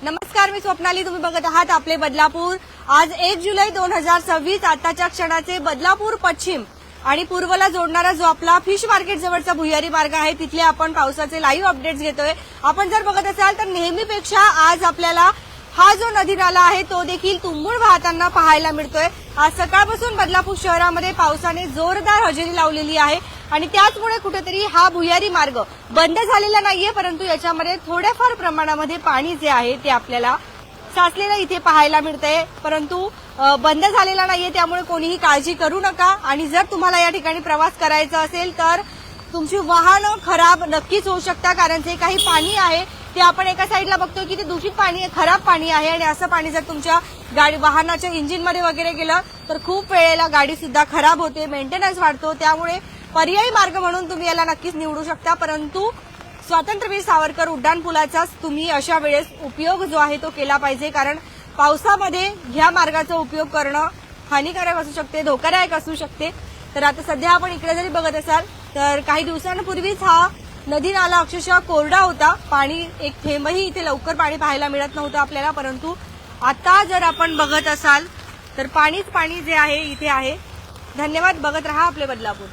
नमस्कार, मी स्वप्नाली. तुम्ही बघत आहात आपले बदलापूर. आज 1 जुलै 2026. आताच्या क्षणाचे बदलापूर पश्चिम आणि पूर्वला जोडणारा जो आपला फिश मार्केट जवळचा भुयारी मार्ग आहे तिथले आपण पावसाचे लाईव्ह अपडेट्स घेतोय. आपण जर बघत असाल तर नेहमीपेक्षा आज आपल्याला हा जो नदी नाला आहे तो देखील तुंबून वाहताना पाहायला मिळतोय. आज सकाळपासून बदलापूर शहरामध्ये पावसाने जोरदार हजेरी लावलेली आहे आणि त्याचमुळे कुठेतरी हा भुयारी मार्ग बंद झालेला नाहीये, परंतु याच्यामध्ये थोड्याफार प्रमाणामध्ये पाणी जे आहे ते आपल्याला साचलेलं इथे पाहायला मिळतंय. परंतु बंद झालेला नाहीये, त्यामुळे कोणीही काळजी करू नका. आणि जर तुम्हाला या ठिकाणी प्रवास करायचा असेल तर तुमची वाहनं खराब नक्कीच होऊ शकतात, कारण जे काही पाणी आहे ते आपण एका साईडला बघतोय की ते दूषित पाणी आहे, खराब पाणी आहे. आणि असं पाणी जर तुमच्या वाहनाच्या इंजिनमध्ये वगैरे गेलं तर खूप वेळेला गाडी सुद्धा खराब होते, मेंटेनन्स वाढतो. त्यामुळे पर्यायी मार्ग म्हणून तुम्ही याला नक्कीच निवडू शकता, परंतु स्वातंत्र्यवीर सावरकर उड्डाण पुलाचाच तुम्ही अशा वेळेस उपयोग जो आहे तो केला पाहिजे, कारण पावसामध्ये ह्या मार्गाचा उपयोग करणं हानिकारक असू शकते, धोकादायक असू शकते. तर आता सध्या आपण इकडे जरी बघत असाल तर काही दिवसांपूर्वीच हा नदी नाला अक्षरशः कोरडा होता. पाणी एक थेंबही इथे लवकर पाणी पाहायला मिळत नव्हतं आपल्याला, परंतु आता जर आपण बघत असाल तर पाणीच पाणी जे आहे इथे आहे. धन्यवाद. बघत रहा आपले बदलापूर.